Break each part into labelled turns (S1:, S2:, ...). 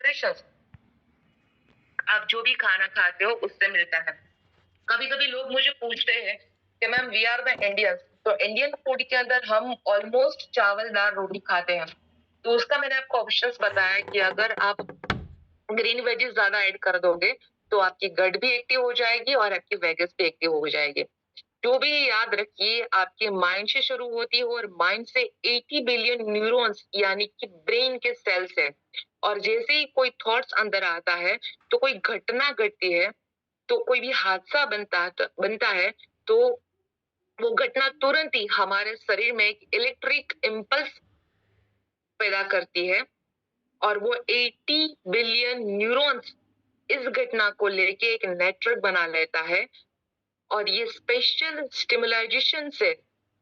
S1: Nutrition आप जो भी खाना खाते हो उससे मिलता है। कभी कभी लोग मुझे पूछते हैं कि ma'am we are the Indians, तो इंडियन फूड के अंदर हम ऑलमोस्ट चावल दाल रोटी खाते हैं। तो उसका मैंने आपको ऑप्शंस बताया कि अगर आप ग्रीन वेजेस ज्यादा ऐड कर दोगे तो आपकी गट भी एक्टिव हो जाएगी और आपकी वेगस भी एक्टिव हो जाएगी। जो भी याद रखिए आपके माइंड से शुरू होती है और माइंड से 80 बिलियन न्यूरॉन्स यानी कि ब्रेन के सेल्स है। और जैसे ही कोई थॉट्स अंदर आता है तो कोई घटना घटती है, तो कोई भी हादसा बनता है, तो वो घटना तुरंत ही हमारे शरीर में एक इलेक्ट्रिक इम्पल्स पैदा करती है और वो 80 बिलियन न्यूरॉन्स इस घटना को लेके एक नेटवर्क बना लेता है और ये स्पेशल स्टिमुलाइजेशन से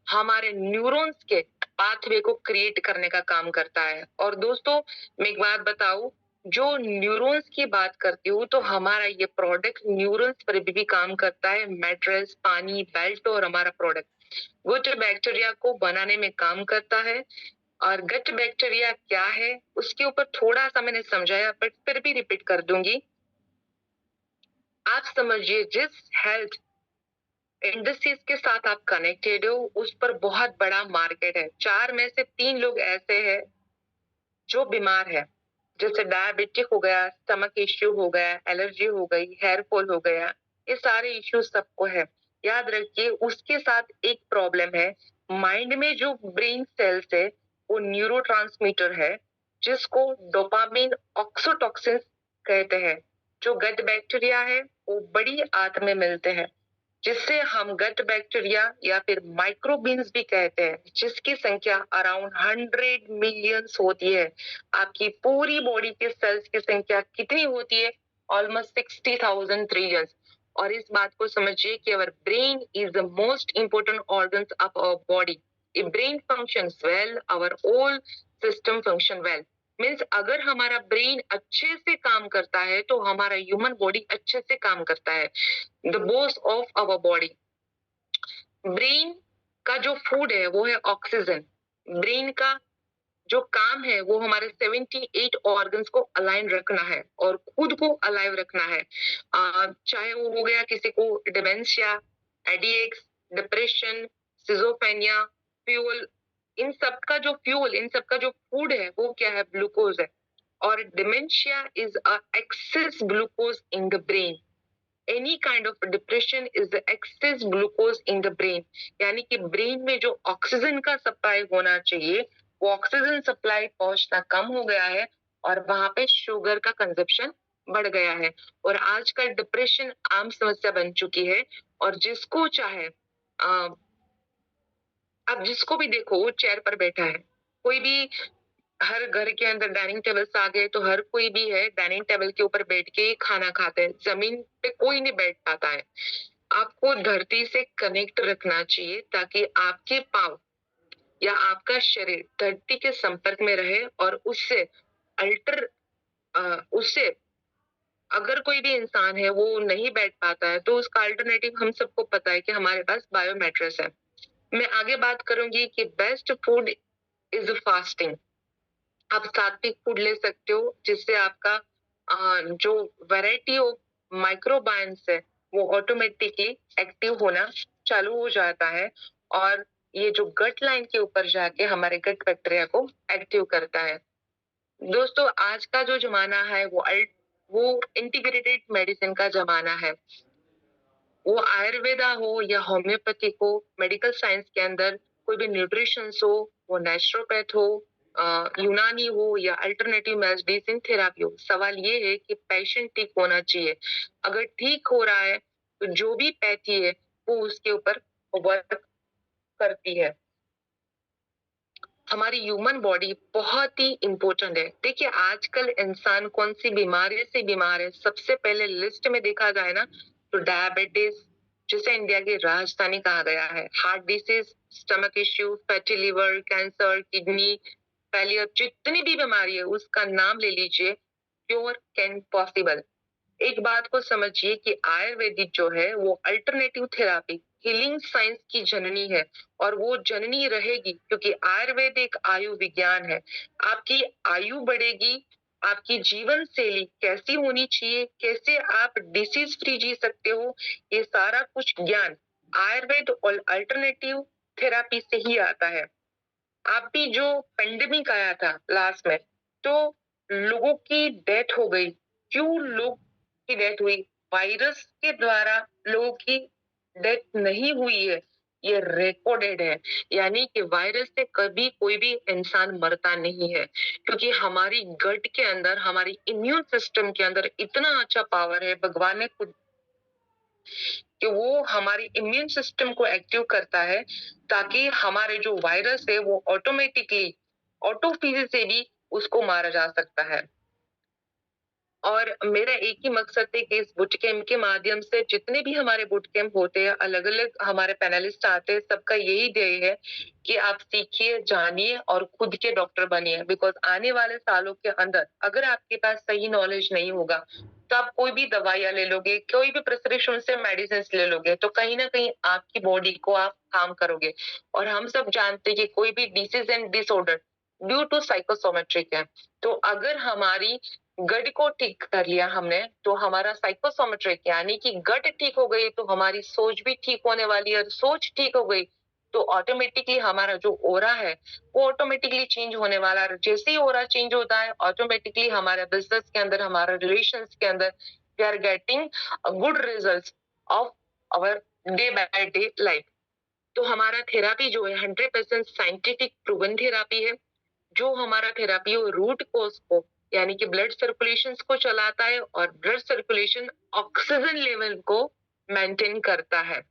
S1: हमारे न्यूरॉन्स के पाथवे को क्रिएट करने का काम करता है। और दोस्तों मैं एक बात बताऊं, जो न्यूरॉन्स की बात करती हूँ तो हमारा ये प्रोडक्ट न्यूरॉन्स पर भी काम करता है। मैट्रेस, पानी, बेल्ट और हमारा प्रोडक्ट गुड बैक्टीरिया को बनाने में काम करता है। और गट बैक्टीरिया क्या है उसके ऊपर थोड़ा सा मैंने समझाया, बट फिर भी रिपीट कर दूंगी। आप समझिए जिस हेल्थ इंडस्ट्रीज के साथ आप कनेक्टेड हो उस पर बहुत बड़ा मार्केट है। 4 में से 3 लोग ऐसे हैं जो बीमार है, जैसे डायबिटिक हो गया, स्टमक इश्यू हो गया, एलर्जी हो गई, हेयर फॉल हो गया, ये सारे इश्यूज सबको है। याद रखिए उसके साथ एक प्रॉब्लम है, माइंड में जो ब्रेन सेल्स है वो न्यूरोट्रांसमीटर है जिसको डोपामिन ऑक्सीटोसिन कहते हैं। जो गट बैक्टीरिया है वो बड़ी आंत में मिलते हैं, जिससे हम गट बैक्टीरिया या फिर माइक्रोबीन्स भी कहते हैं, जिसकी संख्या अराउंड 100 मिलियंस होती है। आपकी पूरी बॉडी के सेल्स की संख्या कितनी होती है? Almost 60,000 trillions. और इस बात को समझिए कि our brain is the most important organ of our body. If brain functions well, our whole system function well. Means अगर हमारा ब्रेन अच्छे से काम करता है तो हमारा ह्यूमन बॉडी अच्छे से काम करता है। The boss of our body. Brain का जो फूड है वो है ऑक्सीजन। ब्रेन का जो काम है वो हमारे 78 ऑर्गन्स को अलाइन रखना है और खुद को अलाइव रखना है। चाहे वो हो गया किसी को dementia, ADX, depression, schizophrenia, fuel, इन सब का जो फूड है वो क्या है? ग्लूकोज है। और dementia is a access glucose in the brain. Any kind of depression is the access glucose in the brain. यानी कि ब्रेन में जो ऑक्सीजन का सप्लाई होना चाहिए वो ऑक्सीजन सप्लाई पहुंचना कम हो गया है और वहां पे शुगर का कंजप्शन बढ़ गया है। और आजकल डिप्रेशन आम समस्या बन चुकी है। और जिसको चाहे अब जिसको भी देखो वो चेयर पर बैठा है। कोई भी हर घर के अंदर डाइनिंग टेबल्स आ गए तो हर कोई भी है डाइनिंग टेबल के ऊपर बैठ के खाना खाता है। जमीन पे कोई नहीं बैठ पाता है। आपको धरती से कनेक्ट रखना चाहिए ताकि आपके पाँव या आपका शरीर धरती के संपर्क में रहे और अल्टर उससे अगर कोई भी इंसान है वो नहीं बैठ पाता है तो उसका अल्टरनेटिव हम सबको पता है कि हमारे पास बायोमेट्रिक्स है। मैं आगे बात करूंगी कि बेस्ट फूड इज फास्टिंग। आप सात्विक फूड ले सकते हो जिससे आपका जो वैरायटी ऑफ माइक्रोबायम्स है वो ऑटोमेटिकली एक्टिव होना चालू हो जाता है और ये जो गट लाइन के ऊपर जाके हमारे गट बैक्टीरिया को एक्टिव करता है। दोस्तों आज का जो जमाना है वो इंटीग्रेटेड मेडिसिन का जमाना है। वो आयुर्वेदा हो या होम्योपैथिक हो, मेडिकल साइंस के अंदर कोई भी न्यूट्रिशन हो, वो नेचुरोपैथ हो, यूनानी हो या अल्टरनेटिव मेडिसिन थेरापी हो, सवाल ये है कि पेशेंट ठीक होना चाहिए। अगर ठीक हो रहा है तो जो भी पैथी है वो उसके ऊपर वर्क करती है। हमारी ह्यूमन बॉडी बहुत ही इंपॉर्टेंट है। देखिए आजकल इंसान कौन सी बीमारी से बीमार है, सबसे पहले लिस्ट में देखा जाए ना तो डायबिटीज, जिसे इंडिया की राजधानी कहा गया है, heart disease, stomach issue, fatty liver, cancer, kidney failure, जितनी भी बीमारी है उसका नाम ले लीजिए, क्योर कैन पॉसिबल। एक बात को समझिए कि आयुर्वेदिक जो है वो अल्टरनेटिव थेरापी हीलिंग साइंस की जननी है और वो जननी रहेगी क्योंकि आयुर्वेद एक आयु विज्ञान है। आपकी आयु बढ़ेगी, आपकी जीवन शैली कैसी होनी चाहिए, कैसे आप डिसीज फ्री जी सकते हो, ये सारा कुछ ज्ञान आयुर्वेद और अल्टरनेटिव थेरापी से ही आता है। आप भी जो पेंडेमिक आया था लास्ट में, तो लोगों की डेथ हो गई। क्यों लोग की डेथ हुई? वायरस के द्वारा लोगों की डेथ नहीं हुई है, ये रिकॉर्डेड है। यानी कि वायरस से कभी कोई भी इंसान मरता नहीं है, क्योंकि हमारी गट के अंदर, हमारी इम्यून सिस्टम के अंदर इतना अच्छा पावर है, भगवान ने खुद, कि वो हमारी इम्यून सिस्टम को एक्टिव करता है, ताकि हमारे जो वायरस है वो ऑटोमेटिकली ऑटोफेज से भी उसको मारा जा सकता है। और मेरा एक ही मकसद है कि इस बूट कैंप के माध्यम से जितने भी हमारे बूट कैंप होते हैं, अलग-अलग हमारे पैनलिस्ट आते हैं, सबका यही ध्येय है कि आप सीखिए, जानिए और खुद के डॉक्टर बनिए। बिकॉज़ आने वाले सालों के अंदर अगर आपके पास सही नॉलेज नहीं होगा, तो आप कोई भी दवाइयाँ ले लोगे, कोई भी प्रिस्क्रिप्शन से मेडिसिन्स ले लोगे, तो कहीं न कहीं आपकी बॉडी को आप हार्म करोगे। और हम सब जानते हैं कि कोई भी disease and disorder due to psychosomatic है। तो अगर हमारी गट को ठीक कर लिया हमने, तो हमारा साइकोसोमेट्रिक यानी कि गट ठीक हो गई, तो हमारी सोच भी ठीक होने वाली है। और सोच ठीक हो गई, तो ऑटोमेटिकली हमारा जो ऑरा है, वो ऑटोमेटिकली चेंज होने वाला है। जैसे ही ऑरा चेंज होता है, ऑटोमेटिकली हमारे बिज़नेस के अंदर, हमारे रिलेशंस के अंदर we are getting good results of our day by day life. तो हमारा थेरेपी जो है 100% साइंटिफिक प्रूवन थेरेपी है। जो हमारा थेरेपी है वो रूट कॉज को, यानी कि ब्लड सर्कुलेशन को चलाता है, और ब्लड सर्कुलेशन ऑक्सीजन लेवल को मेंटेन करता है।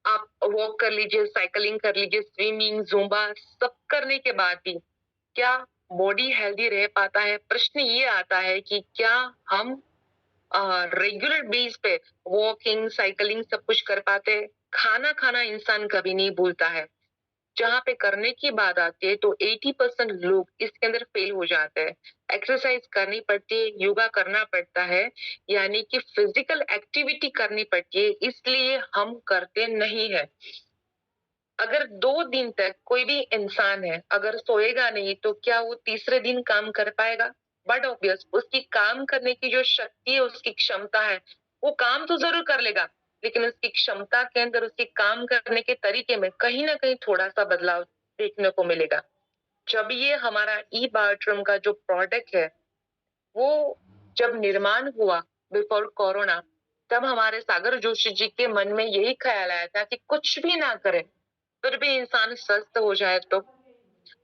S1: आप वॉक कर लीजिए, साइकिलिंग कर लीजिए, स्विमिंग, ज़ुम्बा सब करने के बाद भी क्या बॉडी हेल्दी रह पाता है? प्रश्न ये आता है कि क्या हम रेगुलर बेस पे वॉकिंग, साइकिलिंग सब कुछ कर पाते हैं? खाना खाना इंसान कभी नहीं भूलता है। जहाँ पे करने की बात आती है, तो 80% लोग इसके अंदर फेल हो जाते हैं। एक्सरसाइज करनी पड़ती है, योगा करना पड़ता है, यानी कि फिजिकल एक्टिविटी करनी पड़ती है, इसलिए हम करते नहीं है। अगर 2 दिन तक कोई भी इंसान है, अगर सोएगा नहीं, तो क्या वो तीसरे दिन काम कर पाएगा? बट ऑब्वियस उसकी काम करने की जो शक्ति है, उसकी क्षमता है, वो काम तो जरूर कर लेगा, लेकिन उसकी क्षमता के अंदर, उसके काम करने के तरीके में कहीं ना कहीं थोड़ा सा बदलाव देखने को मिलेगा। जब ये हमारा ई बायोट्रम का जो प्रोडक्ट है, वो जब निर्माण हुआ बिफोर कोरोना, तब हमारे सागर जोशी जी के मन में यही ख्याल आया था कि कुछ भी ना करें, फिर भी इंसान स्वस्थ हो जाए। तो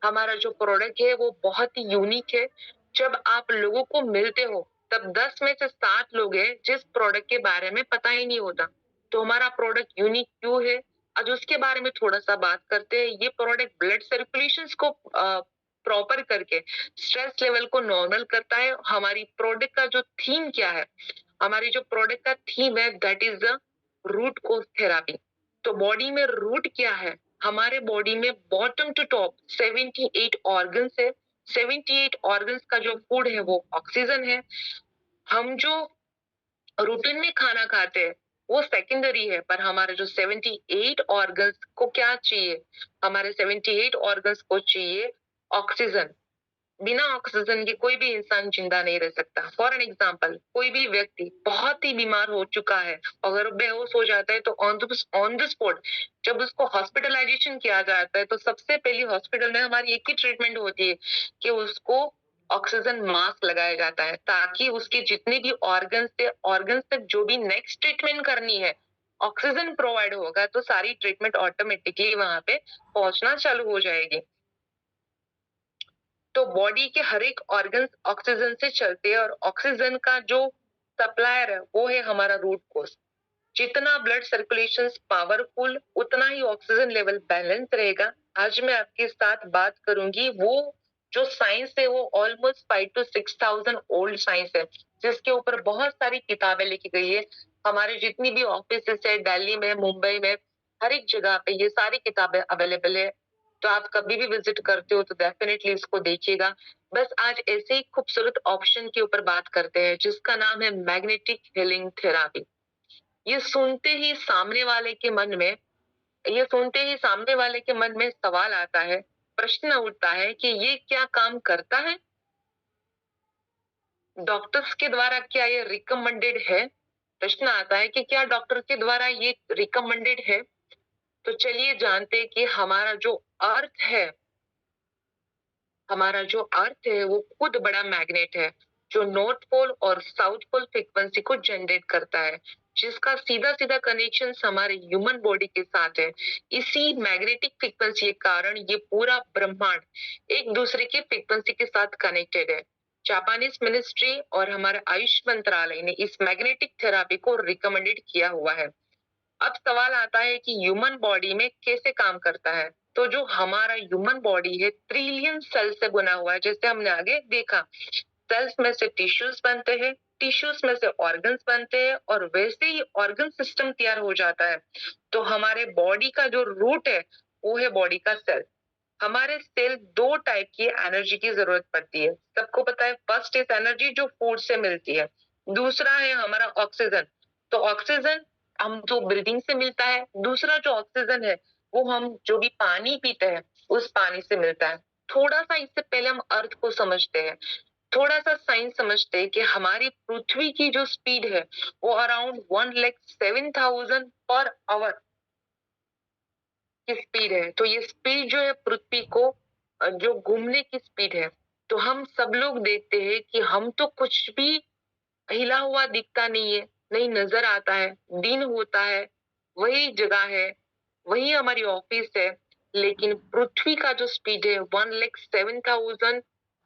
S1: हमारा जो प्रोडक्ट है वो बहुत ही यूनिक है। जब आप लोगों को मिलते हो, तब 10 में से 7 लोग हैं जिस प्रोडक्ट के बारे में पता ही नहीं होता। तो हमारा प्रोडक्ट यूनिक क्यों है? आज उसके बारे में थोड़ा-सा बात करते हैं। ये प्रोडक्ट ब्लड सर्कुलेशंस को प्रॉपर करके स्ट्रेस लेवल को नॉर्मल करता है। हमारी प्रोडक्ट का जो थीम क्या है? हमारी जो प्रोडक्ट का थीम है, that is the root cause therapy. तो बॉडी में रूट क्या है? हमारे बॉडी में बॉटम टू टॉप 78 ऑर्गन्स है। 78 ऑर्गन्स का जो फूड है वो ऑक्सीजन है। हम जो रूटीन में खाना खाते हैं वो सेकेंडरी है, पर हमारे जो 78 ऑर्गन्स को क्या चाहिए? हमारे 78 ऑर्गन्स को चाहिए ऑक्सीजन। बिना ऑक्सीजन के कोई भी इंसान जिंदा नहीं रह सकता। फॉर एन एग्जाम्पल, कोई भी व्यक्ति बहुत ही बीमार हो चुका है, अगर बेहोश हो जाता है, तो ऑन द स्पॉट जब उसको हॉस्पिटलाइजेशन किया जाता है, तो सबसे पहले हॉस्पिटल में हमारी एक ही ट्रीटमेंट होती है कि उसको ऑक्सीजन मास्क लगाया जाता है, ताकि उसके जितने भी ऑर्गन्स तक जो भी नेक्स्ट ट्रीटमेंट करनी है, ऑक्सीजन प्रोवाइड होगा, तो सारी ट्रीटमेंट ऑटोमेटिकली वहां पे पहुंचना चालू हो जाएगी। तो बॉडी के हर एक ऑर्गन ऑक्सीजन से चलते हैं, और ऑक्सीजन का जो सप्लायर है वो है हमारा रूट कोज। जितना ब्लड सर्कुलेशन पावरफुल, उतना ही ऑक्सीजन लेवल बैलेंस रहेगा। आज मैं आपके साथ बात करूंगी वो जो साइंस है, वो ऑलमोस्ट 5 to 6,000 ओल्ड साइंस है, जिसके ऊपर बहुत सारी किताबें लिखी गई है। हमारे जितनी भी ऑफिस है, दिल्ली में, मुंबई में, हर एक जगह पे ये सारी किताबें अवेलेबल है। तो आप कभी भी विजिट करते हो तो डेफिनेटली इसको देखिएगा। बस आज ऐसे ही खूबसूरत ऑप्शन के ऊपर बात करते हैं, जिसका नाम है मैग्नेटिक हीलिंग थेरेपी। ये सुनते ही सामने वाले के मन में ये सुनते ही सामने वाले के मन में सवाल आता है, प्रश्न उठता है कि ये क्या काम करता है? डॉक्टर्स के द्वारा क्या ये रिकमेंडेड है? प्रश्न आता है कि क्या डॉक्टर के द्वारा ये रिकमेंडेड है? तो चलिए जानते हैं कि हमारा जो अर्थ है वो खुद बड़ा मैग्नेट है, जो नॉर्थ पोल और साउथ पोल फ्रीक्वेंसी को जनरेट करता है, जिसका सीधा सीधा कनेक्शन हमारे ह्यूमन बॉडी के साथ है। इसी मैग्नेटिक फ्रीक्वेंसी के कारण ये पूरा ब्रह्मांड एक दूसरे की फ्रीक्वेंसी के साथ कनेक्टेड है। जापानीज मिनिस्ट्री और हमारे आयुष मंत्रालय ने इस मैग्नेटिक थेरापी को रिकमेंडेड किया हुआ है। अब सवाल आता है कि ह्यूमन बॉडी में कैसे काम करता है। तो जो हमारा ह्यूमन बॉडी है ट्रिलियन सेल से बना हुआ है, जैसे हमने आगे देखा। सेल्स में से टिश्यूज बनते हैं, टिश्यूज में से ऑर्गन्स बनते हैं, और वैसे ही ऑर्गन सिस्टम तैयार हो जाता है। तो हमारे बॉडी का जो रूट है वो है बॉडी का सेल। हमारे सेल दो टाइप की एनर्जी की जरूरत पड़ती है, सबको पता है। फर्स्ट इज एनर्जी जो फूड से मिलती है, दूसरा है हमारा ऑक्सीजन। तो ऑक्सीजन हम जो ब्रीदिंग से मिलता है, दूसरा जो ऑक्सीजन है वो हम जो भी पानी पीते हैं उस पानी से मिलता है। थोड़ा सा इससे पहले हम अर्थ को समझते हैं, थोड़ा सा साइंस समझते हैं कि हमारी पृथ्वी की जो स्पीड है वो अराउंड 1,07,000 पर आवर की स्पीड है। तो ये स्पीड जो है पृथ्वी को जो घूमने की स्पीड है। तो हम सब लोग देखते हैं कि हम तो कुछ भी हिला हुआ दिखता नहीं है, नहीं नजर आता है। दिन होता है, वही जगह है, वही हमारी ऑफिस है, लेकिन पृथ्वी का जो स्पीड है 1,07,000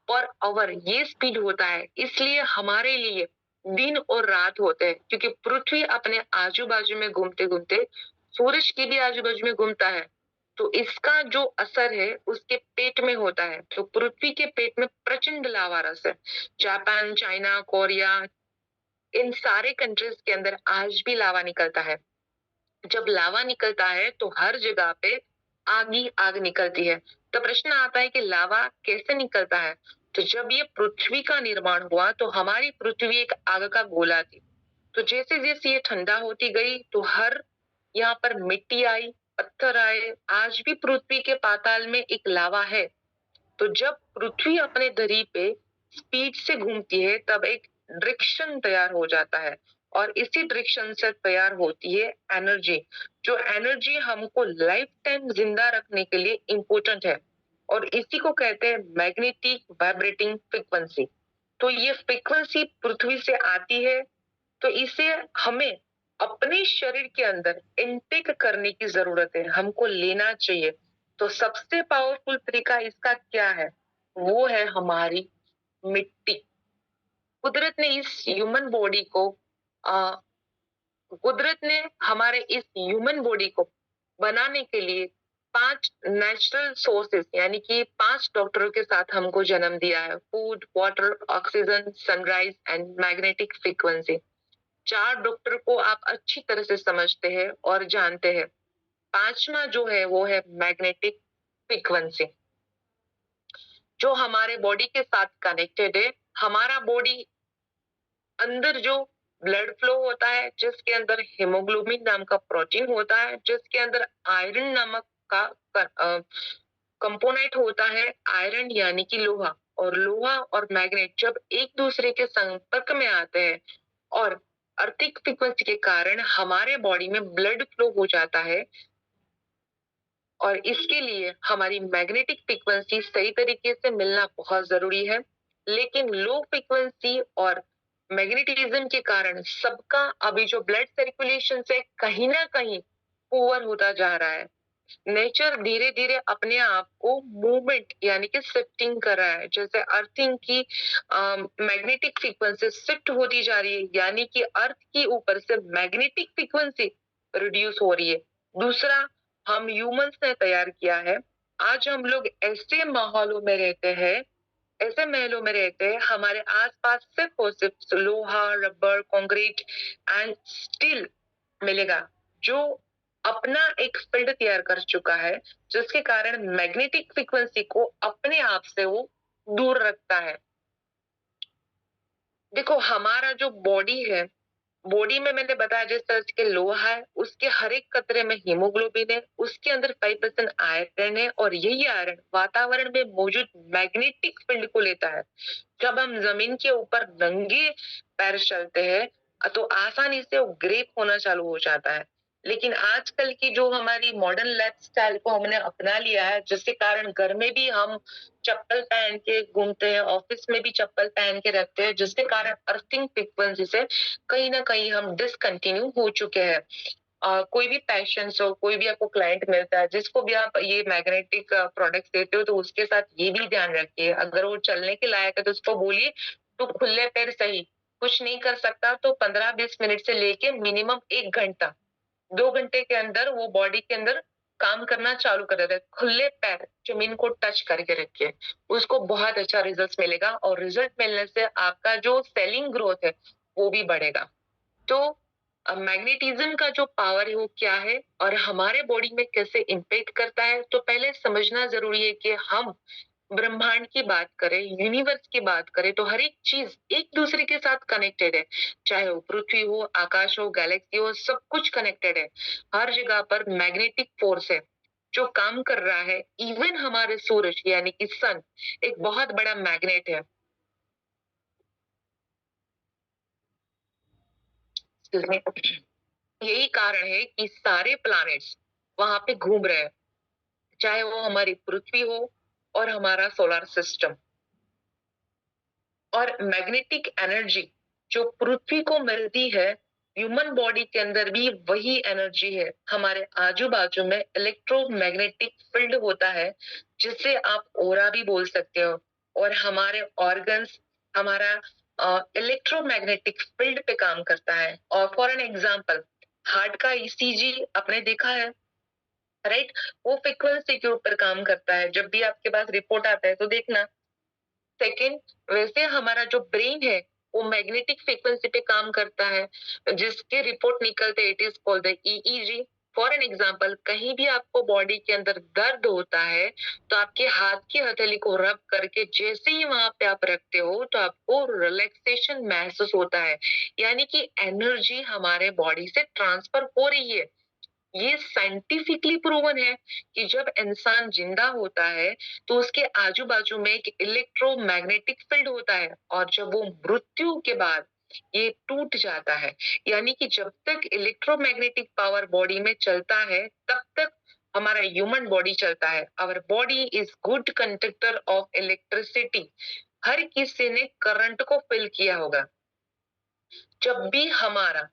S1: पर आवर ये स्पीड होता है। इसलिए हमारे लिए दिन और रात होते हैं, क्योंकि पृथ्वी अपने आजू बाजू में घूमते घूमते सूरज की भी आजू बाजू में घूमता है। तो इसका जो असर है उसके पेट में होता है। तो पृथ्वी के पेट में प्रचंड लावा रस है। जापान, चाइना, कोरिया, इन सारे कंट्रीज के अंदर आज भी लावा निकलता है। जब लावा निकलता है तो हर जगह पे आग ही आग निकलती है। तो प्रश्न आता है कि लावा कैसे निकलता है। तो जब ये पृथ्वी का निर्माण हुआ तो हमारी पृथ्वी एक आग का गोला थी। तो जैसे जैसे ये ठंडा होती गई तो हर यहाँ पर मिट्टी आई, पत्थर आए। आज भी पृथ्वी के पाताल में एक लावा है। तो जब पृथ्वी अपने धरी पे स्पीड से घूमती है तब एक डायरेक्शन तैयार हो जाता है, और इसी डायरेक्शन से तैयार होती है एनर्जी। जो एनर्जी हमको लाइफ टाइम जिंदा रखने के लिए इम्पोर्टेंट है, और इसी को कहते हैं मैग्नेटिक वाइब्रेटिंग फ्रीक्वेंसी। तो ये फ्रीक्वेंसी पृथ्वी से आती है, तो इसे हमें अपने शरीर के अंदर इनटेक करने की जरूरत है, हमको लेना चाहिए। तो सबसे पावरफुल तरीका इसका क्या है? वो है हमारी मिट्टी। कुदरत ने इस ह्यूमन बॉडी को आ, कुदरत ने हमारे इस ह्यूमन बॉडी को बनाने के लिए 5 नेचुरल सोर्सेस यानी कि 5 डॉक्टरों के साथ हमको जन्म दिया है। Food, water, oxygen, sunrise and magnetic frequency. 4 doctor को आप अच्छी तरह से समझते हैं और जानते हैं। पांचवा जो है वो है मैग्नेटिक फ्रीक्वेंसी, जो हमारे बॉडी के साथ कनेक्टेड है। हमारा बॉडी अंदर जो ब्लड फ्लो होता है, जिसके अंदर हेमोग्लोबिन नाम का प्रोटीन होता है, जिसके अंदर आयरन नामक का कंपोनेंट होता है। आयरन यानी कि लोहा, और लोहा और मैग्नेट जब एक दूसरे के संपर्क में आते हैं और अर्थिक फ्रीक्वेंसी के कारण हमारे बॉडी में ब्लड फ्लो हो जाता है, और इसके लिए हमारी मैग्नेटिक फ्रीक्वेंसी सही तरीके से मिलना बहुत जरूरी है। लेकिन लो फ्रीक्वेंसी और मैग्नेटिज्म के कारण सबका अभी जो ब्लड सर्कुलेशन से कहीं ना कहीं पुअर होता जा रहा है। नेचर धीरे धीरे अपने आप को मूवमेंट यानी कि शिफ्टिंग कर रहा है। जैसे अर्थिंग की मैग्नेटिक फ्रीक्वेंसी शिफ्ट होती जा रही है, यानी कि अर्थ की ऊपर से मैग्नेटिक फ्रीक्वेंसी रिड्यूस हो रही है। दूसरा, हम ह्यूमंस ने तैयार किया है। आज हम लोग ऐसे माहौलों में रहते हैं, ऐसे महलों में रहते हैं, हमारे आसपास सिर्फ और सिर्फ लोहा, रबर, कंक्रीट एंड स्टील मिलेगा, जो अपना एक फील्ड तैयार कर चुका है, जिसके कारण मैग्नेटिक फ्रीक्वेंसी को अपने आप से वो दूर रखता है। देखो, हमारा जो बॉडी है बॉडी में मैंने बताया जिस तरह के लोहा है, उसके हर एक कतरे में हीमोग्लोबिन है, उसके अंदर 5% आयरन है और यही आयरन वातावरण में मौजूद मैग्नेटिक फील्ड को लेता है। जब हम जमीन के ऊपर नंगे पैर चलते हैं तो आसानी से वो ग्रेप होना चालू हो जाता है। लेकिन आजकल की जो हमारी मॉडर्न लाइफस्टाइल को हमने अपना लिया है, जिसके कारण घर में भी हम चप्पल पहन के घूमते हैं, ऑफिस में भी चप्पल पहन के रखते हैं, जिसके कारण अर्थिंग फ्रीक्वेंसी से कहीं ना कहीं हम डिसकंटिन्यू हो चुके हैं। कोई भी पेशेंट्स हो, कोई भी आपको क्लाइंट मिलता है, जिसको भी आप ये मैग्नेटिक प्रोडक्ट्स देते हो, तो उसके साथ ये भी ध्यान रखिए, अगर वो चलने के लायक है तो उसको बोलिए तू खुले पैर सही, कुछ नहीं कर सकता तो 15-20 मिनट से लेके मिनिमम 1 घंटा, 2 घंटे के अंदर वो बॉडी के अंदर काम करना चालू कर देता है। खुले पैर जमीन को टच करके रखिए, उसको बहुत अच्छा रिजल्ट मिलेगा और रिजल्ट मिलने से आपका जो सेलिंग ग्रोथ है वो भी बढ़ेगा। तो मैग्नेटिज्म का जो पावर है वो क्या है और हमारे बॉडी में कैसे इम्पैक्ट करता है, तो पहले समझना जरूरी है कि हम ब्रह्मांड की बात करें, यूनिवर्स की बात करें, तो हर एक चीज एक दूसरे के साथ कनेक्टेड है। चाहे वो पृथ्वी हो, आकाश हो, गैलेक्सी हो, सब कुछ कनेक्टेड है। हर जगह पर मैग्नेटिक फोर्स है जो काम कर रहा है। इवन हमारे सूरज यानी कि सन एक बहुत बड़ा मैग्नेट है। Excuse me। यही कारण है कि सारे प्लैनेट्स वहां पे घूम रहे हैं, चाहे वो हमारी पृथ्वी हो और हमारा सोलर सिस्टम। और मैग्नेटिक एनर्जी जो पृथ्वी को मिलती है, ह्यूमन बॉडी के अंदर भी वही एनर्जी है। हमारे आजू बाजू में इलेक्ट्रोमैग्नेटिक फील्ड होता है, जिसे आप ओरा भी बोल सकते हो। और हमारे ऑर्गन्स हमारा इलेक्ट्रोमैग्नेटिक फील्ड पे काम करता है। और फॉर एन एग्जांपल, हार्ट का ईसीजी आपने देखा है, राइट? वो फ्रीक्वेंसी के ऊपर काम करता है। जब भी आपके पास रिपोर्ट आता है तो देखना। सेकंड, वैसे हमारा जो ब्रेन है वो मैग्नेटिक फ्रीक्वेंसी पे काम करता है, जिसके रिपोर्ट निकलते it is called the EEG. For an example, कहीं भी आपको बॉडी के अंदर दर्द होता है तो आपके हाथ की हथेली को रब करके जैसे ही वहां पे आप रखते हो तो आपको रिलैक्सेशन महसूस होता है, यानी कि एनर्जी हमारे बॉडी से ट्रांसफर हो रही है। ये साइंटिफिकली प्रूवन है कि जब इंसान जिंदा होता है तो उसके आजू बाजू में एक इलेक्ट्रोमैग्नेटिक फील्ड होता है, और जब वो मृत्यु के बाद ये टूट जाता है। यानी कि जब तक इलेक्ट्रोमैग्नेटिक पावर बॉडी में चलता है तब तक हमारा ह्यूमन बॉडी चलता है। Our body is good conductor of electricity. हर किसी ने करंट को फील किया होगा। जब भी हमारा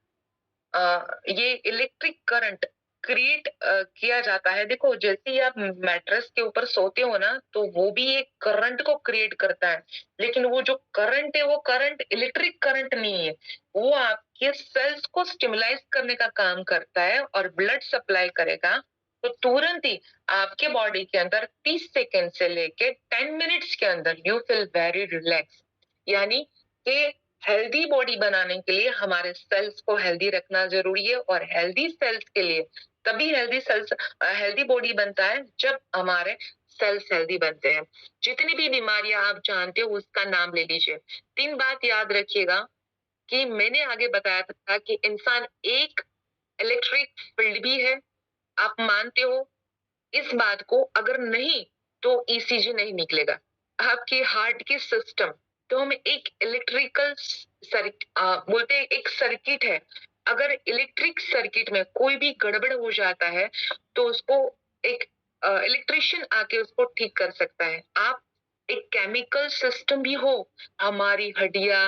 S1: ये इलेक्ट्रिक करंट क्रिएट किया जाता है, देखो जैसे ही आप मैट्रेस के ऊपर सोते हो ना, तो वो भी एक करंट को क्रिएट करता है। लेकिन वो जो करंट है वो करंट इलेक्ट्रिक करंट नहीं है, वो आपके सेल्स को स्टिमुलाइज करने का काम करता है और ब्लड सप्लाई करेगा। तो तुरंत ही आपके बॉडी के अंदर 30 सेकेंड से लेके 10 मिनट्स के अंदर यू फील वेरी रिलैक्स। यानी कि हेल्दी बॉडी बनाने के लिए हमारे सेल्स को हेल्दी रखना जरूरी है, और हेल्दी सेल्स के लिए तभी हेल्दी बॉडी बनता है जब हमारे सेल्स हेल्दी बनते हैं। जितनी भी बीमारियां आप जानते हो उसका नाम ले लीजिए। 3 बात याद रखिएगा कि मैंने आगे बताया था कि इंसान एक इलेक्ट्रिक फील्ड भी है। आप मानते हो इस बात को? अगर नहीं तो ईसीजी नहीं निकलेगा। आपके हार्ट के सिस्टम, तो हम एक इलेक्ट्रिकल बोलते हैं एक सर्किट है। अगर इलेक्ट्रिक सर्किट में कोई भी गड़बड़ हो जाता है तो उसको एक इलेक्ट्रिशियन आके उसको ठीक कर सकता है। आप एक केमिकल सिस्टम भी हो। हमारी हड्डियां,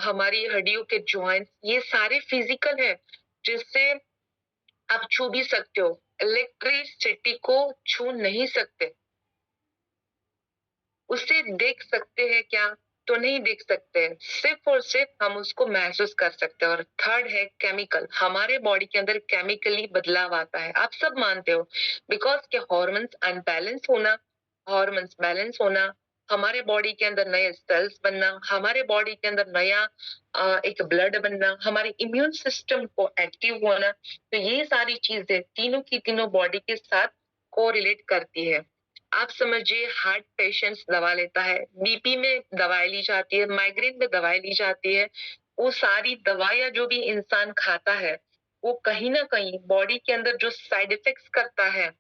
S1: हमारी हड्डियों के जॉइंट्स, ये सारे फिजिकल है, जिससे आप छू भी सकते हो। इलेक्ट्रिसिटी को छू नहीं सकते। उसे देख सकते हैं क्या? तो नहीं देख सकते हैं, सिर्फ और सिर्फ हम उसको महसूस कर सकते हैं। और थर्ड है केमिकल। हमारे बॉडी के अंदर केमिकली बदलाव आता है, आप सब मानते हो, बिकॉज के हॉर्मोन्स अनबैलेंस होना, हॉर्मोन्स बैलेंस होना, हमारे बॉडी के अंदर नए सेल्स बनना, हमारे बॉडी के अंदर नया एक ब्लड बनना, हमारे इम्यून सिस्टम को एक्टिव होना। तो ये सारी चीजें तीनों की तीनों बॉडी के साथ कोरिलेट करती है। आप समझिए, हार्ट पेशेंट्स दवा लेता है, बीपी में दवाई ली जाती है, माइग्रेन में दवाई ली जाती है, वो सारी दवाइयाँ जो भी इंसान खाता है, वो कहीं न कहीं बॉडी के अंदर जो साइड इफ़ेक्ट्स करता है,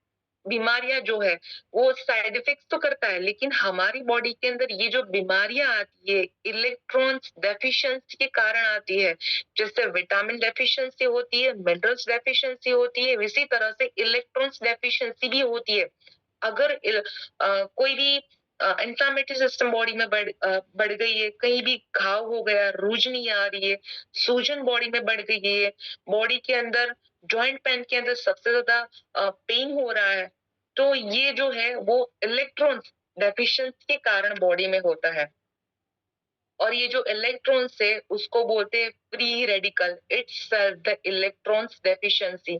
S1: बीमारियाँ जो है, वो साइड इफ़ेक्ट्स तो करता है, लेकिन हमारी बॉडी के अंदर ये जो बीमारियाँ आती है, इलेक्ट्रॉन्स डेफिशिएंसी के कारण आती है। जैसे विटामिन डेफिशिएंसी होती है, मिनरल्स डेफिशिएंसी होती है, इसी तरह से इलेक्ट्रॉन्स डेफिशिएंसी भी होती है। अगर कोई भी इन्फ्लेमेटरी सिस्टम बॉडी में बढ़ गई है, कहीं भी घाव हो गया, रूजनी आ रही है, सूजन बॉडी में बढ़ गई है, बॉडी के अंदर जॉइंट पेन के अंदर सबसे ज्यादा पेन हो रहा है, तो ये जो है वो इलेक्ट्रॉन्स डेफिशिएंसी के कारण बॉडी में होता है। और ये जो इलेक्ट्रॉन्स है उसको बोलते हैं free radical, it's the electrons deficiency.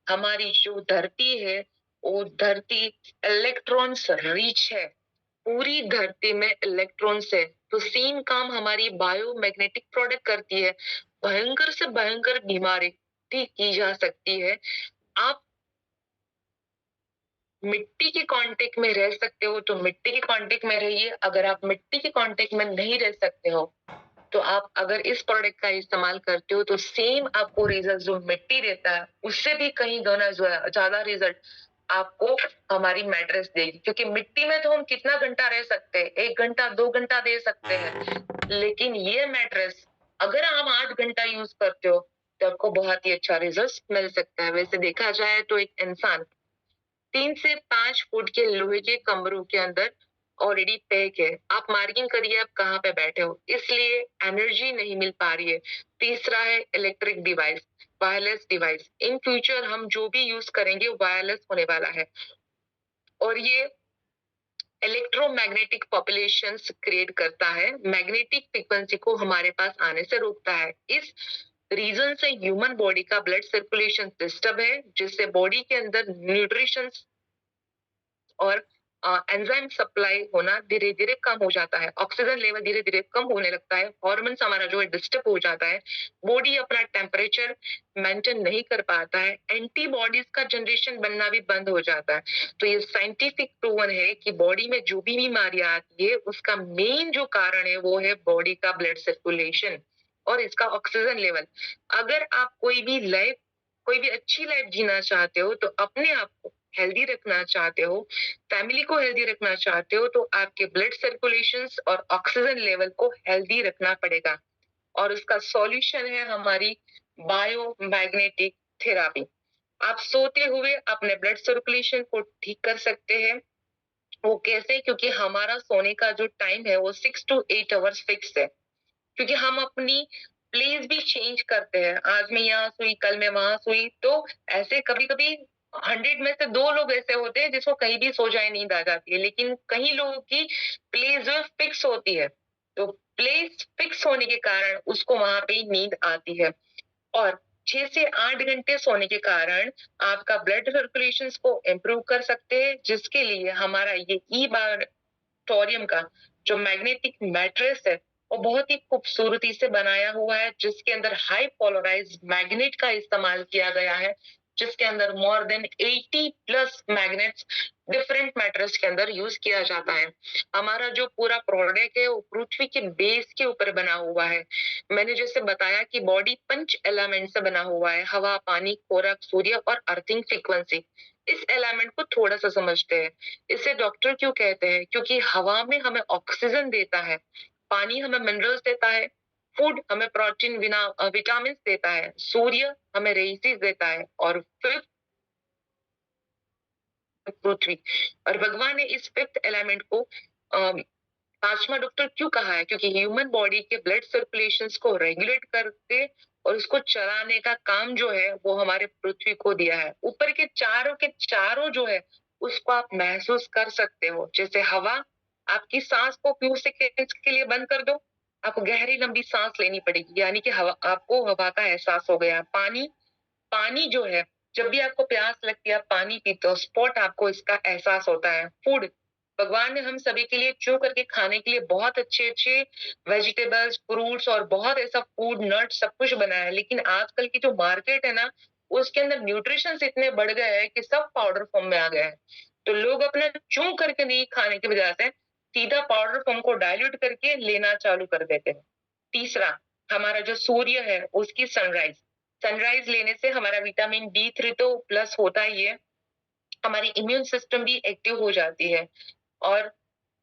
S1: हमारी जो धरती है वो धरती इलेक्ट्रॉन्स रिच है, पूरी धरती में इलेक्ट्रॉन्स है। तो सेम काम हमारी बायोमैग्नेटिक प्रोडक्ट करती है, भयंकर से भयंकर बीमारी ठीक की जा सकती है। आप मिट्टी के कांटेक्ट में रह सकते हो तो मिट्टी के कांटेक्ट में रहिए, अगर आप मिट्टी के कांटेक्ट में नहीं रह सकते हो तो आप अगर इस प्रोडक्ट का इस्तेमाल करते हो तो सेम आपको रिजल्ट जो मिट्टी देता है उससे भी कहीं गुना ज्यादा रिजल्ट आपको हमारी मैट्रेस देगी। क्योंकि मिट्टी में तो हम कितना घंटा रह सकते हैं, 1 घंटा 2 घंटा दे सकते हैं, लेकिन ये मैट्रेस अगर आप 8 घंटा यूज करते हो तो आपको बहुत ही अच्छा रिजल्ट मिल सकता है। वैसे देखा जाए तो एक इंसान 3 से 5 फुट के लोहे के कमरों के अंदर ऑलरेडी पैक है। आप मार्किंग करिए आप कहाँ पे बैठे हो, इसलिए एनर्जी नहीं मिल पा रही है। तीसरा है electric device, wireless device. In future हम जो भी यूज करेंगे वायरलेस होने वाला है, और ये इलेक्ट्रोमैग्नेटिक पॉपुलेशंस क्रिएट करता है, मैग्नेटिक फ्रीक्वेंसी को हमारे पास आने से रोकता है। इस रीजन से ह्यूमन बॉडी का ब्लड सर्कुलेशन डिस्टर्ब है, जिससे बॉडी के अंदर न्यूट्रिशन और एंजाइम सप्लाई होना धीरे धीरे कम हो जाता है, ऑक्सीजन लेवल धीरे धीरे कम होने लगता है, हार्मोन्स हमारा जो है डिस्टर्ब हो जाता है, बॉडी अपना टेम्परेचर मेंटेन नहीं कर पाता है, एंटीबॉडीज का जनरेशन बनना भी बंद हो जाता है। तो ये साइंटिफिक प्रूवन है कि बॉडी में जो भी बीमारियां आती है उसका मेन जो कारण है वो है बॉडी का ब्लड सर्कुलेशन और इसका ऑक्सीजन लेवल। अगर आप कोई भी अच्छी लाइफ जीना चाहते हो तो अपने आप को हेल्दी रखना चाहते हो, फैमिली को हेल्दी रखना चाहते हो, तो आपके ब्लड सर्कुलेशंस और ऑक्सीजन लेवल को हेल्दी रखना पड़ेगा। और उसका सॉल्यूशन है हमारी बायोमैग्नेटिक थेरापी। आप सोते हुए अपने ब्लड सर्कुलेशन को ठीक कर सकते हैं। वो कैसे? क्योंकि हमारा सोने का जो टाइम है वो 6 to 8 आवर्स फिक्स है। क्योंकि हम अपनी प्लेस भी चेंज करते हैं, आज मैं यहाँ सोई कल मैं वहां सोई, तो ऐसे कभी कभी 100 में से 2 लोग ऐसे होते हैं जिसको कहीं भी सो जाए नींद आ जाती है, लेकिन कई लोगों की प्लेस जो फिक्स होती है, तो प्लेस फिक्स होने के कारण उसको वहां पे ही नींद आती है। और 6 से 8 घंटे सोने के कारण आपका ब्लड सर्कुलेशन को इम्प्रूव कर सकते हैं, जिसके लिए हमारा ये ई थोरियम का जो मैग्नेटिक मैट्रेस है वो बहुत ही खूबसूरती से बनाया हुआ है, जिसके अंदर हाई पोलराइज्ड मैग्नेट का इस्तेमाल किया गया है, जिसके अंदर more than 80 plus magnets different mattress के अंदर यूज किया जाता है। हमारा जो पूरा प्रोडक्ट है वो पृथ्वी के बेस के ऊपर बना हुआ है। मैंने जैसे बताया कि बॉडी 5 एलिमेंट से बना हुआ है, हवा, पानी, खोराक, सूर्य और अर्थिंग फ्रीक्वेंसी। इस एलिमेंट को थोड़ा सा समझते हैं। इसे डॉक्टर क्यों कहते हैं? क्योंकि हवा में हमें ऑक्सीजन देता है, पानी हमें मिनरल्स देता है, फूड हमें प्रोटीन विटामिन देता है, सूर्य हमें रेसिस देता है, और फिफ्थ पृथ्वी। और भगवान ने इस फिफ्थ एलिमेंट को पांचवा डॉक्टर क्यों कहा है? क्योंकि ह्यूमन बॉडी के ब्लड सर्कुलेशन को रेगुलेट करके और उसको चलाने का काम जो है वो हमारे पृथ्वी को दिया है। ऊपर के चारों जो है उसको आप महसूस कर सकते हो। जैसे हवा, आपकी सांस को फ्यू सेकेंड्स के लिए बंद कर दो, आपको गहरी लंबी सांस लेनी पड़ेगी, यानी कि हवा, आपको हवा का एहसास हो गया। पानी, पानी जो है, जब भी आपको प्यास लगती है आप पानी पीते हो, स्पॉट आपको इसका एहसास होता है। फूड, भगवान ने हम सभी के लिए चू करके खाने के लिए बहुत अच्छे अच्छे वेजिटेबल्स, फ्रूट्स और बहुत ऐसा फूड, नट्स सब कुछ बनाया है, लेकिन आजकल की जो मार्केट है ना, उसके अंदर न्यूट्रिशन इतने बढ़ गए हैं कि सब पाउडर फॉर्म में आ गए हैं। तो लोग अपना चू करके नहीं खाने की बजाय से सीधा पाउडर फॉर्म को डाइल्यूट करके लेना चालू कर देते हैं। तीसरा, हमारा जो सूर्य है उसकी सनराइज, सनराइज लेने से हमारा विटामिन D3 तो प्लस होता ही है, हमारी इम्यून सिस्टम भी एक्टिव हो जाती है और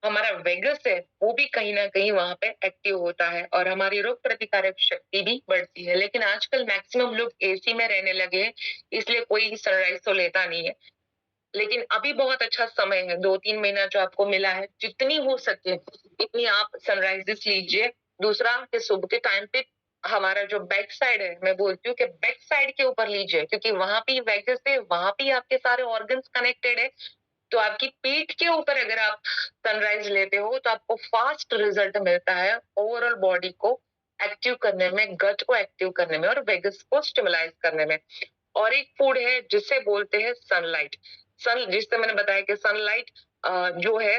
S1: हमारा वेगस है वो भी कहीं ना कहीं वहां पे एक्टिव होता है और हमारी रोग प्रतिकारक शक्ति भी बढ़ती है। लेकिन आजकल मैक्सिमम लोग एसी में रहने लगे हैं, इसलिए कोई सनराइज तो लेता नहीं है। लेकिन अभी बहुत अच्छा समय है, 2-3 महीना जो आपको मिला है, जितनी हो सके इतनी आप सनराइजेस लीजिए। दूसरा कि सुबह के टाइम पे हमारा जो बैक साइड है, मैं बोलती हूँ कि बैक साइड के ऊपर लीजिए, क्योंकि वहां पे वेगस है, वहां पे आपके सारे ऑर्गन्स कनेक्टेड है। तो आपकी पीठ के ऊपर अगर आप सनराइज लेते हो तो आपको फास्ट रिजल्ट मिलता है ओवरऑल बॉडी को एक्टिव करने में, गट को एक्टिव करने में और वेगस को स्टिमुलाइज करने में। और एक फूड है जिसे बोलते हैं सनलाइट। सन, जिससे मैंने बताया कि सनलाइट जो है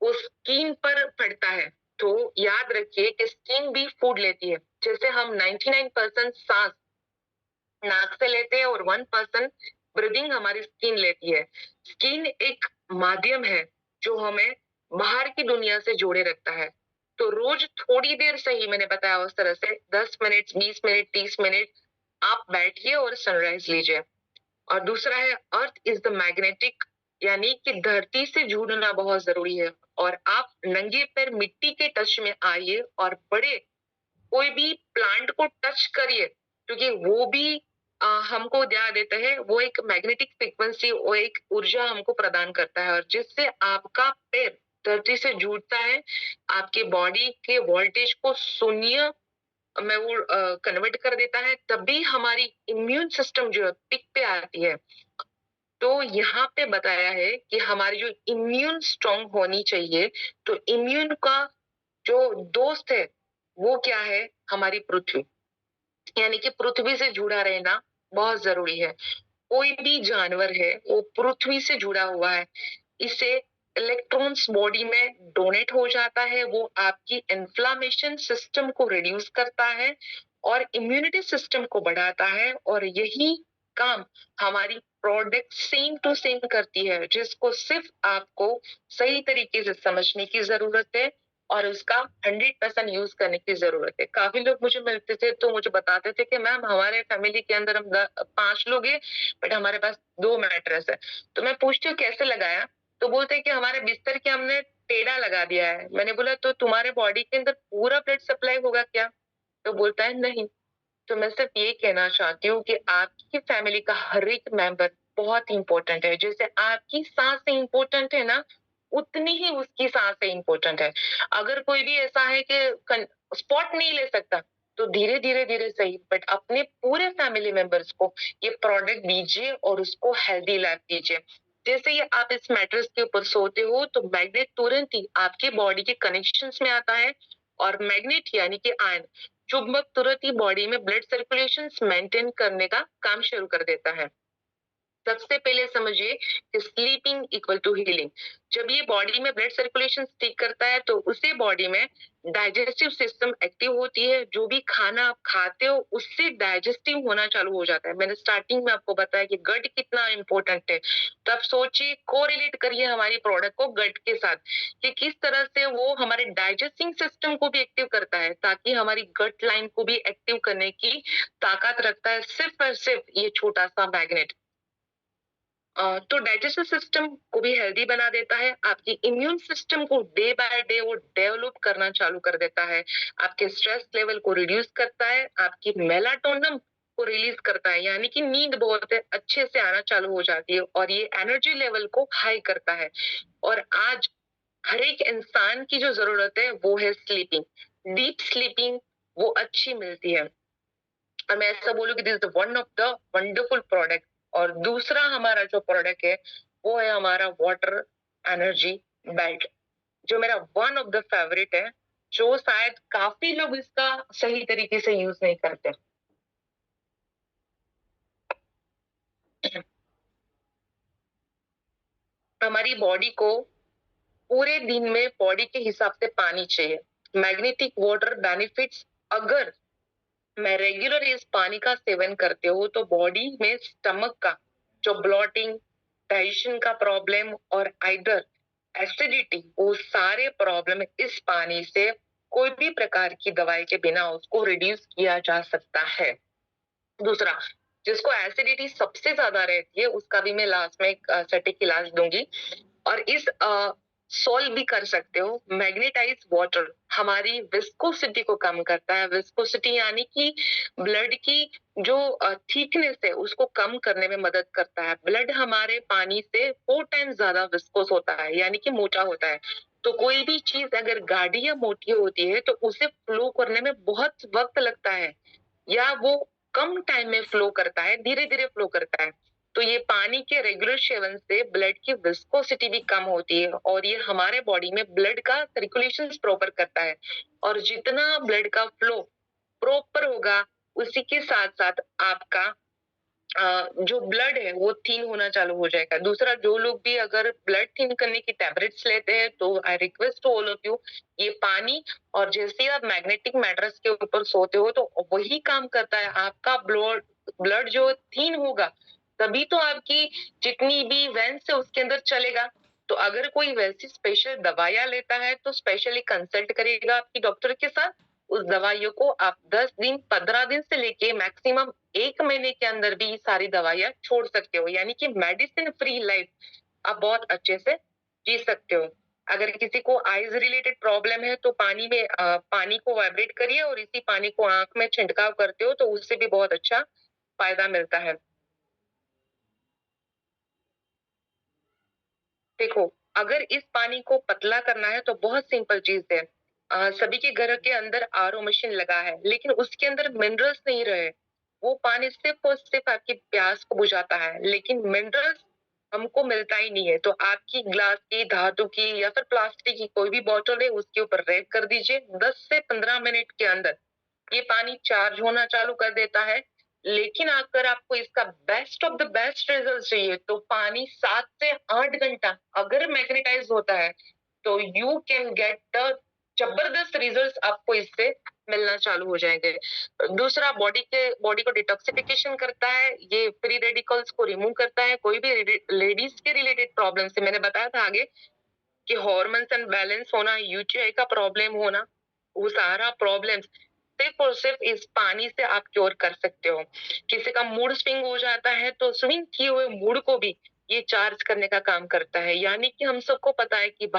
S1: वो स्किन पर पड़ता है। तो याद रखिए कि स्किन भी फूड लेती है। जैसे हम 99% सांस नाक से लेते हैं और 1% ब्रीदिंग हमारी स्किन लेती है। स्किन एक माध्यम है जो हमें बाहर की दुनिया से जोड़े रखता है। तो रोज थोड़ी देर सही, मैंने बताया उस तरह से 10 मिनट, 20 मिनट, 30 मिनट आप बैठिए और सनराइज लीजिए। और दूसरा है अर्थ इज द मैग्नेटिक, यानी कि धरती से जुड़ना बहुत जरूरी है। और आप नंगे पैर मिट्टी के टच में आइए और बड़े कोई भी प्लांट को टच करिए, क्योंकि वो भी हमको दिया देता है, वो एक मैग्नेटिक फ्रीक्वेंसी, वो एक ऊर्जा हमको प्रदान करता है और जिससे आपका पैर धरती से जुड़ता है, आपके बॉडी के वोल्टेज को शून्य में वो कन्वर्ट कर देता है, तभी हमारी इम्यून सिस्टम जो है पिक पे आती है। तो यहाँ पे बताया है कि हमारी जो इम्यून स्ट्रांग होनी चाहिए, तो इम्यून का जो दोस्त है वो क्या है, हमारी पृथ्वी, यानी कि पृथ्वी से जुड़ा रहना बहुत जरूरी है। कोई भी जानवर है वो पृथ्वी से जुड़ा हुआ है, इससे इलेक्ट्रॉन्स बॉडी में डोनेट हो जाता है, वो आपकी इन्फ्लामेशन सिस्टम को रिड्यूस करता है और इम्यूनिटी सिस्टम को बढ़ाता है। और यही काम हमारी प्रोडक्ट सेम टू सेम करती है, जिसको सिर्फ आपको सही तरीके से समझने की जरूरत है और उसका 100% यूज करने की जरूरत है। काफी लोग मुझे मिलते थे तो मुझे बताते थे कि मैम हमारे फैमिली के अंदर हम 5 लोग हैं, बट हमारे पास 2 मैट्रेस है। तो मैं पूछती हूँ कैसे लगाया, तो बोलते हैं कि हमारे बिस्तर के हमने टेढ़ा लगा दिया है। मैंने बोला तो तुम्हारे बॉडी के अंदर पूरा ब्लड सप्लाई होगा क्या? तो बोलता है नहीं। तो मैं सिर्फ ये कहना चाहती हूँ कि आपकी फैमिली का हर एक मेंबर बहुत इंपॉर्टेंट है। जैसे आपकी सांसें इंपॉर्टेंट है ना, उतनी ही उसकी सांसें इंपॉर्टेंट है। अगर कोई भी ऐसा है कि स्पॉट नहीं ले सकता, तो धीरे धीरे धीरे सही, बट अपने पूरे फैमिली मेंबर्स को ये प्रोडक्ट दीजिए और उसको हेल्दी लाइफ दीजिए। जैसे ही आप इस मैट्रेस के ऊपर सोते हो तो मैग्नेट तुरंत ही आपके बॉडी के कनेक्शंस में आता है और मैग्नेट यानी कि आयन चुंबक तुरंत ही बॉडी में ब्लड सर्कुलेशन मेंटेन करने का काम शुरू कर देता है। सबसे पहले समझिए कि स्लीपिंग इक्वल टू हीलिंग। जब ये बॉडी में ब्लड सर्कुलेशन ठीक करता है तो उसे बॉडी में डाइजेस्टिव सिस्टम एक्टिव होती है। जो भी खाना आप खाते हो उससे डाइजेस्टिव होना चालू हो जाता है। मैंने स्टार्टिंग में आपको बताया कि गट कितना इंपॉर्टेंट है। तो आप सोचिए, कोरिलेट करिए हमारी प्रोडक्ट को गट के साथ कि किस तरह से वो हमारे डाइजेस्टिंग सिस्टम को भी एक्टिव करता है, ताकि हमारी गट लाइन को भी एक्टिव करने की ताकत रखता है सिर्फ और सिर्फ ये छोटा सा मैग्नेट। तो डाइजेस्टिव सिस्टम को भी हेल्दी बना देता है, आपकी इम्यून सिस्टम को डे बाय डे वो डेवलप करना चालू कर देता है, आपके स्ट्रेस लेवल को रिड्यूस करता है, आपकी मेलाटोनिन को रिलीज करता है, यानी कि नींद बहुत अच्छे से आना चालू हो जाती है और ये एनर्जी लेवल को हाई करता है। और आज हर एक इंसान की जो जरूरत है वो है स्लीपिंग, डीप स्लीपिंग वो अच्छी मिलती है। और मैं ऐसा बोलूँ कि this is one of the wonderful product. और दूसरा हमारा जो प्रोडक्ट है वो है हमारा वाटर एनर्जी बेल्ट, जो मेरा वन ऑफ द फेवरेट है, जो शायद काफी लोग इसका सही तरीके से यूज नहीं करते। हमारी बॉडी को पूरे दिन में बॉडी के हिसाब से पानी चाहिए। मैग्नेटिक वाटर बेनिफिट्स, अगर मैं रेगुलर इस पानी का सेवन करते हो तो बॉडी में स्टमक का जो ब्लॉटिंग, डाइजेशन का प्रॉब्लम और आइदर एसिडिटी, वो सारे प्रॉब्लम इस पानी से कोई भी प्रकार की दवाई के बिना उसको रिड्यूस किया जा सकता है। दूसरा, जिसको एसिडिटी सबसे ज़्यादा रहती है, उसका भी मैं लास्ट में एक सटीक इलाज दूँगी। और इस सॉल्व भी कर सकते हो। मैग्नेटाइज्ड वाटर हमारी विस्कोसिटी को कम करता है। विस्कोसिटी यानी कि ब्लड की जो थिकनेस है, उसको कम करने में मदद करता है। ब्लड हमारे पानी से 4 टाइम्स ज़्यादा विस्कोस होता है, यानी कि मोटा होता है। तो कोई भी चीज़ अगर गाढ़ी या मोटी होती है, तो उसे फ्लो करने में बहुत वक़्त लगता है। या वो कम टाइम में फ्लो करता है, धीरे-धीरे फ्लो करता है। तो ये पानी के रेगुलर सेवन से ब्लड की विस्कोसिटी भी कम होती है और ये हमारे बॉडी में ब्लड का सर्कुलेशन प्रॉपर करता है। और जितना ब्लड का फ्लो प्रॉपर होगा, उसी के साथ-साथ आपका जो ब्लड है वो थिन होना चालू हो जाएगा। दूसरा, जो लोग भी अगर ब्लड थिन करने की टैबलेट्स लेते हैं, तो I request to all of you, ये पानी और जैसे ही आप मैग्नेटिक मैट्रेस के ऊपर सोते हो, तो वही काम करता है। आपका ब्लड ब्लड जो थिन होगा, तभी तो आपकी जितनी भी वेन्स है उसके अंदर चलेगा। तो अगर कोई वैसी स्पेशल दवाइयाँ लेता है, तो स्पेशली कंसल्ट करिएगा आपकी डॉक्टर के साथ। उस दवाइयों को आप 10 दिन, 15 दिन से लेके मैक्सिमम 1 महीने के अंदर भी सारी दवाइयाँ छोड़ सकते हो, यानी कि मेडिसिन फ्री लाइफ आप बहुत अच्छे से जी सकते हो। अगर किसी को आईज रिलेटेड प्रॉब्लम है, तो पानी को वाइब्रेट करिए और इसी पानी को आँख में छिड़काव करते हो, तो उससे भी बहुत अच्छा फ़ायदा मिलता है। देखो, अगर इस पानी को पतला करना है, तो बहुत सिंपल चीज़ है। सभी के घर के अंदर आरओ मशीन लगा है, लेकिन उसके अंदर मिनरल्स नहीं रहे। वो पानी सिर्फ़ और सिर्फ़ आपकी प्यास को बुझाता है, लेकिन मिनरल्स हमको मिलता ही नहीं है। तो आपकी ग्लास की, धातु की या फिर प्लास्टिक की कोई भी बॉटल है, उसके ऊपर रैप कर दीजिए। 10 से 15 मिनट के अंदर ये पानी चार्ज होना चालू कर देता है। लेकिन अगर आपको इसका best of the best result चाहिए, तो पानी 7 से 8 घंटा अगर मैग्नेटाइज होता है, तो यू कैन गेट द जबरदस्त रिजल्ट्स आपको इससे मिलना चालू हो जाएंगे। दूसरा, बॉडी को डिटॉक्सिफिकेशन करता है, ये फ्री रेडिकल्स को रिमूव करता है। कोई भी लेडीज के रिलेटेड प्रॉब्लम से मैंने बताया था आगे कि हार्मोन्स अनबैलेंस होना, यूटीआई का प्रॉब्लम होना, वो सारा प्रॉब्लम सिर्फ और सिर्फ इस पानी से आप क्योर कर सकते हो। किसी का मूड स्विंग हो जाता है, तो स्विंग किए हुए मूड को भी ये चार्ज करने का काम करता है। यानी कि हम सबको पता है कि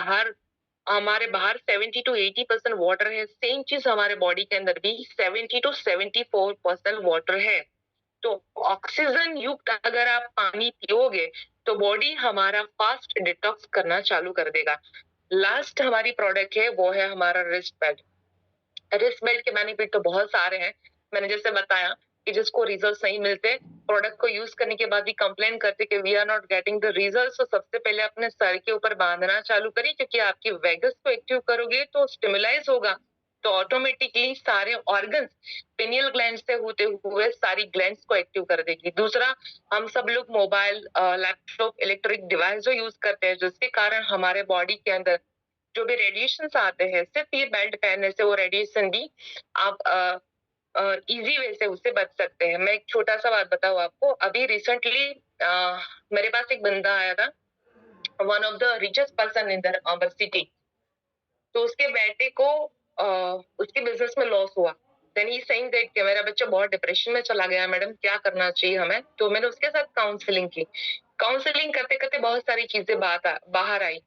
S1: हमारे बाहर 70 टू 80% वाटर है। सेम चीज हमारे बॉडी के अंदर भी 70 टू 74% वाटर है। तो ऑक्सीजन युक्त अगर आप पानी पियोगे, तो बॉडी हमारा फास्ट डिटॉक्स करना चालू कर देगा। लास्ट हमारी प्रोडक्ट है, वो है हमारा रिस्ट बेल्ट। रिस्ट बेल्ट के बेनिफिट तो बहुत सारे हैं। मैंने जैसे बताया कि जिसको रिजल्ट नहीं मिलते, प्रोडक्ट को यूज करने के बाद भी कंप्लेन करते कि we are not getting the result, तो सबसे पहले अपने सर के ऊपर बांधना चालू करिए, क्योंकि आपकी वेगस को एक्टिव करोगे तो स्टिमुलाइज होगा, तो ऑटोमेटिकली सारे ऑर्गन्स पिनियल ग्लैंड से होते हुए सारी ग्लैंड्स को एक्टिव कर देगी। दूसरा, हम सब लोग मोबाइल, लैपटॉप, इलेक्ट्रिक डिवाइस जो यूज करते हैं, जिसके कारण हमारे बॉडी के अंदर जो भी रेडिएशंस आते हैं, सिर्फ ये बेल्ट पहनने से वो रेडिएशन भी आप इजी वे से उससे बच सकते हैं। मैं एक छोटा सा बात बताऊं आपको, अभी रिसेंटली मेरे पास एक बंदा आया था, one of the richest person in the our city. तो उसके बेटे को उसके बिजनेस में लॉस हुआ। देन ही सेइंग दैट कि मेरा बच्चा बहुत डिप्रेशन में चला गया, मैडम क्या करना चाहिए हमें। तो मैंने उसके साथ काउंसलिंग की। काउंसलिंग करते करते बहुत सारी चीजें बाहर आई।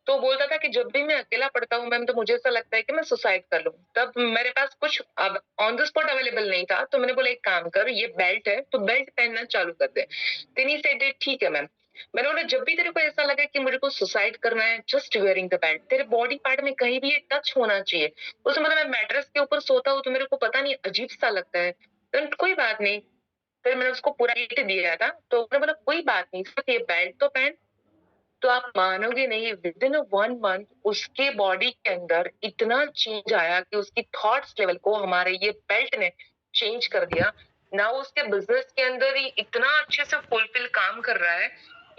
S1: तो बोलता था कि जब भी मैं अकेला पड़ता हूँ मैम, तो मुझे ऐसा लगता है कि मैं सुसाइड कर लूं। तब मेरे पास कुछ अब ऑन द स्पॉट अवेलेबल नहीं था, तो मैंने बोला एक काम कर, ये बेल्ट है तो बेल्ट पहनना चालू कर दे। देन ही सेड ठीक है मैम। मैंने बोला जब भी तेरे को ऐसा लगे कि मुझे को सुसाइड करना है, जस्ट वेयरिंग द बेल्ट, तेरे बॉडी पार्ट में कहीं भी ये टच होना चाहिए। उसने बोला मैं मैट्रेस के ऊपर सोता हूँ, तो मेरे को पता नहीं अजीब सा लगता है। तो कोई बात नहीं, फिर मैंने उसको पूरा किट दिया था, तो उसने बोला कोई बात नहीं, सिर्फ ये बेल्ट तो पहन। तो आप मानोगे नहीं, विद इन 1 मंथ उसके बॉडी के अंदर इतना चेंज आया कि उसकी थॉट्स लेवल को हमारे ये बेल्ट ने चेंज कर दिया। ना उसके बिजनेस के अंदर ही इतना अच्छे से फुलफिल काम कर रहा है।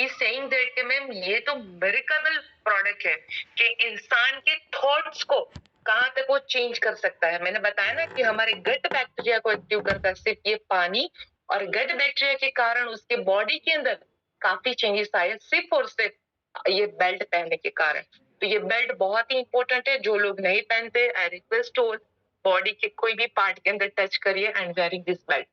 S1: ही सेइंग दैट कि मैम ये तो मिरेकल प्रोडक्ट है कि इंसान के थॉट्स को कहाँ तक वो चेंज कर सकता है। मैंने बताया ना कि हमारे गट बैक्टीरिया को एक्टिव करता है सिर्फ ये पानी, और गट बैक्टीरिया के कारण उसके बॉडी के अंदर काफी चेंजेस आए सिर्फ और सिर्फ ये बेल्ट पहनने के कारण। तो ये बेल्ट बहुत ही इंपॉर्टेंट है। जो लोग नहीं पहनते, आई रिक्वेस्ट ऑल, बॉडी के कोई भी पार्ट के अंदर टच करिए एंड वेयरिंग दिस बेल्ट।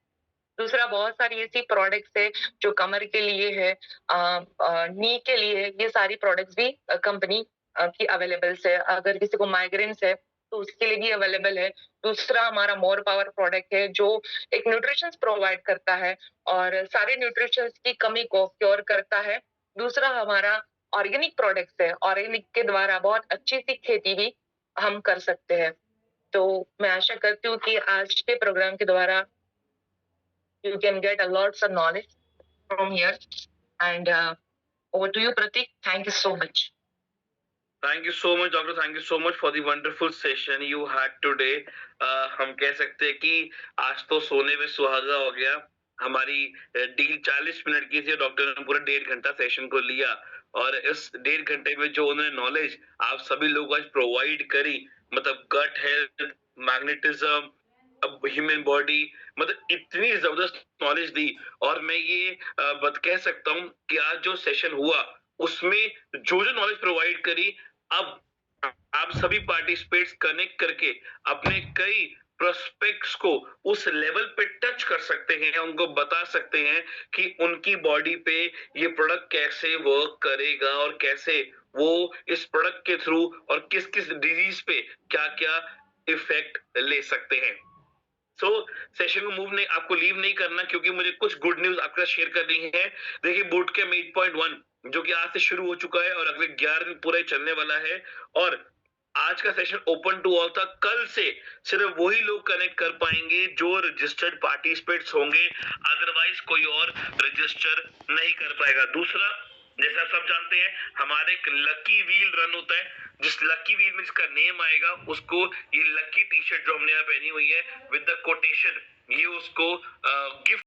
S1: दूसरा, बहुत सारी ऐसी प्रोडक्ट्स है जो कमर के लिए है, नी के लिए है। ये सारी प्रोडक्ट्स भी कंपनी की अवेलेबल्स है। अगर किसी को माइग्रेन्स है तो उसके लिए भी अवेलेबल है। दूसरा, हमारा मोर पावर प्रोडक्ट है जो एक न्यूट्रिशंस प्रोवाइड करता है और सारे न्यूट्रिशंस की कमी को क्योर करता है। दूसरा, हमारा ऑर्गेनिक प्रोडक्ट्स है। ऑर्गेनिक के द्वारा बहुत अच्छी सी खेती भी हम कर सकते हैं। तो मैं आशा करती हूँ कि आज के प्रोग्राम के द्वारा you can get a lots of knowledge from here. And over to you, Pratik. Thank you so much.
S2: Thank you so much, doctor. Thank you so much for the wonderful session you had today. हम कह सकते हैं कि आज तो सोने में सुहागा हो गया। हमारी डील 40 मिनट की थी, डॉक्टर ने पूरा 1.5 घंटा सेशन को लिया और इस 1.5 घंटे में जो उन्होंने नॉलेज आप सभी लोगों को आज प्रोवाइड करी, मतलब गट हेल्थ, मैग्नेटिज्म, अब ह्यूमन बॉडी, मतलब इतनी जबरदस्त नॉलेज दी। और मैं ये बात कह सकता हूँ कि आज जो सेशन हुआ उसमें जो जो नॉलेज प्रोवाइड करी, अब आप सभी पार्टिसिपेट्स कनेक्ट करके अपने कई प्रोस्पेक्ट्स को उस लेवल पे टच कर सकते हैं, उनको बता सकते हैं कि उनकी बॉडी पे ये प्रोडक्ट कैसे वर्क करेगा और कैसे वो इस प्रोडक्ट के थ्रू और किस किस डिजीज पे क्या क्या इफेक्ट ले सकते हैं। सो सेशन को मूव नहीं, आपको लीव नहीं करना, क्योंकि मुझे कुछ गुड न्यूज आपके साथ शेयर करनी है। देखिए, बूट कैंप 8.1 जो कि आज से शुरू हो चुका है और अगले 11 दिन पूरा चलने वाला है। और आज का सेशन ओपन टू ऑल था। कल से सिर्फ वही लोग कनेक्ट कर पाएंगे जो रजिस्टर्ड पार्टिसिपेट्स होंगे, अदरवाइज कोई और रजिस्टर नहीं कर पाएगा। दूसरा, जैसा आप सब जानते हैं, हमारे एक लकी व्हील रन होता है। जिस लकी व्हील में जिसका नेम आएगा उसको ये लकी टी शर्ट जो हमने यहाँ पहनी हुई है विद द कोटेशन, ये उसको गिफ्ट